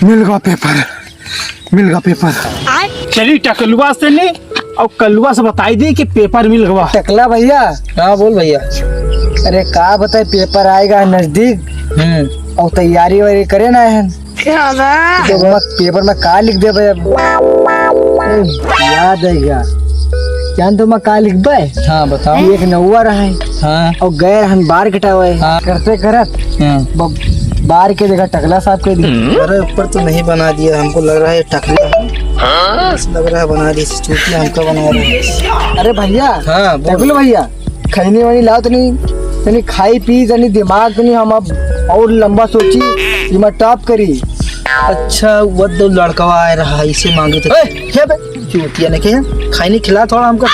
मिल गया पेपर, मिल गया पेपर। चली टकलुआ से ले और कलुआ से बताई दी कि पेपर मिल गया। टकला भैया। हाँ बोल भैया। अरे का बताए, पेपर आएगा नजदीक और तैयारी वारी करे ना है तो पेपर में का लिख दे भाई? याद है क्या? जान तो मैं का लिख दे? हाँ बताओ। एक नौवा रहा है। हाँ और गए हम बार कटा हुआ है। हाँ। करते करत बार के देखा टकला साहब के दिया। अरे ऊपर तो नहीं बना दिया, हमको लग रहा है टकला लग रहा है बना दी चूतिया हमको बना रहा। अरे भैया। हाँ टकलो भैया, खैनी वानी लाओ तो नहीं खाई पी तनी दिमाग तनी हम अब और लंबा सोची कि मैं टॉप करी। अच्छा वो तो लड़का आ रहा है, इसे मांगे थे चूतिया ने क्या खाई नहीं खिला थोड़ा हमको।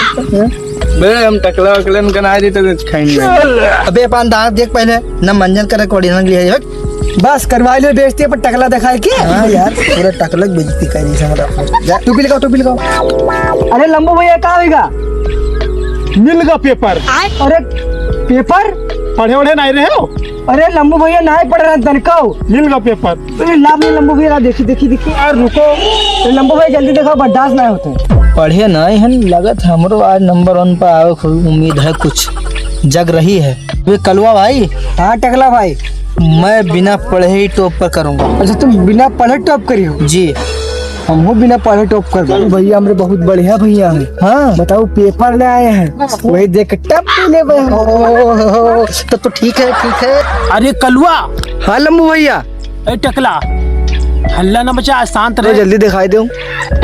बे हम टकला वकलन कना देते खाएंगे। अबे पान दांत देख पहले न मंजन करे कोडियन लिया बस करवा ले बेइज्जती पर टकला दिखाए के। हाँ यार पूरा टकलक बेइज्जती करी समझा। टोपी लगाओ, टोपी लगाओ। अरे लंबू भैया का होगा? मिल गया पेपर। अरे पेपर पढ़े वढ़े नहीं रहे हो? अरे लंबू भैया नहीं पढ़ रहे तनकाओ। मिल गया पेपर। अरे लाभ नहीं लंबू भैया, देखी देखी देखी। यार रुको, लंबू भैया जल्दी देखो, बर्दाश्त नहीं होते। पढ़े नहीं है, लगत हमरो आज नंबर 1 पर आवे खूब उम्मीद है, कुछ जग रही है। वे कलवा भाई। हाँ टकला भाई, मैं बिना पढ़े ही टॉप पर करूंगा। अच्छा तुम बिना पढ़े टॉप करी हो? जी हम बिना पढ़े टॉप कर दो। भैया हमरे बहुत बढ़िया भैया है। हाँ बताओ पेपर ले आए हैं, वही देख के टप ले। तब तो ठीक है ठीक है। अरे कलुआ। हाँ लंबू भैया। ए टकला, हल्ला न बचा, शांत रहे। जल्दी दिखाई दो।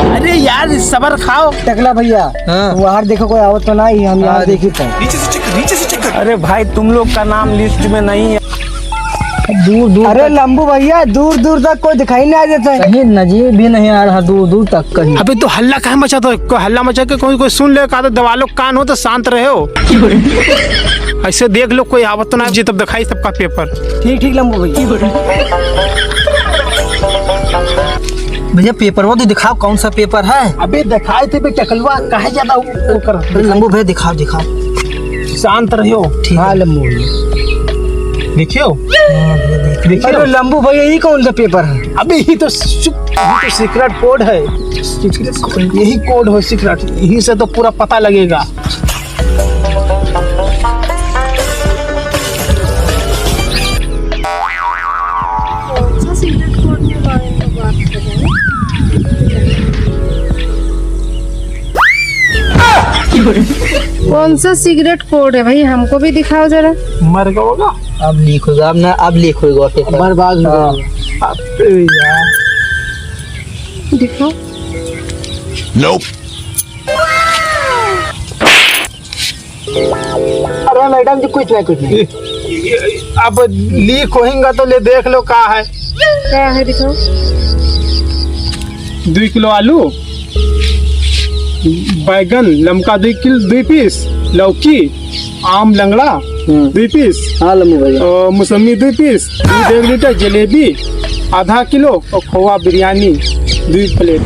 अरे यार सबर खाओ। टकला भैया हाँ। बाहर देखो कोई आवत तो नहीं, हम यहाँ देखी तो। अरे भाई तुम लोग का नाम लिस्ट में नहीं है। दूर दूर। अरे लंबू भैया दूर दूर तक कोई दिखाई नहीं आ देता है। कहीं नजीर भी नहीं आ रहा, दूर दूर तक कहीं। अबे तो हल्ला कहाँ मचा? तो कोई हल्ला मचा के कोई सुन ले का तो दबा लो कान हो तो शांत रहे हो। ऐसे देख लो कोई आवत तो ना जी, तब दिखाई सबका पेपर। ठीक ठीक लंबू भैया। भैया पेपर वो तो दिखाओ, कौन सा पेपर है? अबे दिखाए थे बे टकलवा, काहे ज्यादा वो कर। लंबू भैया दिखाओ दिखाओ। शांत रहियो। हाँ लंबू भैया देखियो अरे देखियो। लंबू भैया ये कौन सा पेपर है? अबे ये तो सीक्रेट कोड है। यही कोड हो सीक्रेट, यही से तो पूरा पता लगेगा। कौन सा सिगरेट कोड है भाई, हमको भी दिखाओ जरा। मर गया होगा। अब लीक होगा, अब ना अब लीक होगा पेपर। बर्बाद हो गया। अबे यार दिखाओ। अरे मैडम जी कुछ नहीं। अब लीक होएगा तो ले देख लो का है। क्या है दिखाओ। 2 किलो आलू, बैगन लमका 2 पीस, लौकी, आम लंगड़ा 2 पीस। हाँ लंबू भैया। और मौसमी 2 पीस, दूध 1 लीटर, जलेबी आधा किलो और खोआ बिरयानी 2 प्लेट।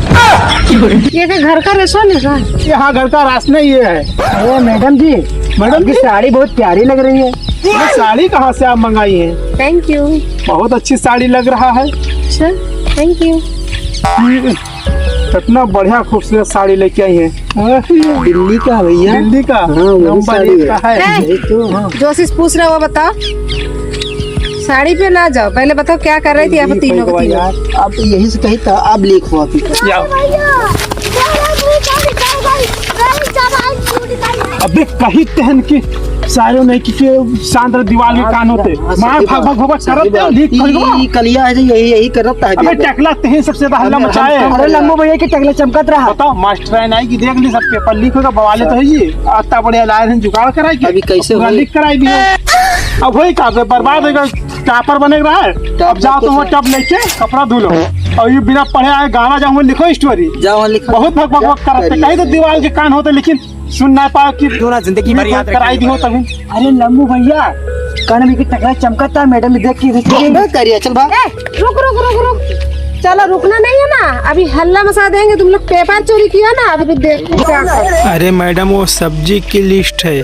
ये क्या घर का रेशो है का? यहाँ घर का राशन ये है। अरे मैडम जी, मैडम की साड़ी बहुत प्यारी लग रही है। ये साड़ी कहाँ से आप मंगाई हैं? Thank you. बहुत अच्छी साड़ी लग रहा है। अच्छा थैंक यू। कितना बढ़िया खूबसूरत साड़ी लेके आई है। दिल्ली का भैया। दिल्ली का नंबर 1 का है। जो आशीष पूछ रहा है वो बताओ। साड़ी पे ना जाओ, पहले बताओ क्या कर रही थी आप तीनों को तीनों। अब तो यही से कही था, अब लीक हुआ पेपर। अबे कहीं तहन की सारे नहीं कि शांत दीवार में कान होते मार भाग भाग भाग करत लीक कर कलिया है यही करता है। अबे टकला तहे सबसे ज्यादा हल्ला मचाए। अरे लंबू भैया के टकले चमकत रहा। बताओ मास्टर आई की देख ली सब पेपर लीक होगा, बवाले तो है ये आता बढ़िया लाए हैं जुगाड़ कराई की अभी कैसे पूरा लीक कराई दी है। अब वही का बर्बाद होगा, टापर बनेगा है। अब जाओ तुम वो टब लेके कपड़ा धुलो और ये बिना पढ़े आए गाना जाऊँ लिखो स्टोरी। जाओ लिखो। बहुत भग भग करते कहीं तो दीवार के कान होते लेकिन सुन ना पाओ कि दोनों जिंदगी भर याद कराई दी हो तभी। अरे लंबू भैया कान में की टकला चमकता, मैडम देख की करिए चल भाग। रुक रुक रुक रुक, चलो रुकना नहीं है ना, अभी हल्ला मचा देंगे। तुम लोग पेपर चोरी किया ना, अभी देखो क्या। अरे मैडम वो सब्जी की लिस्ट है।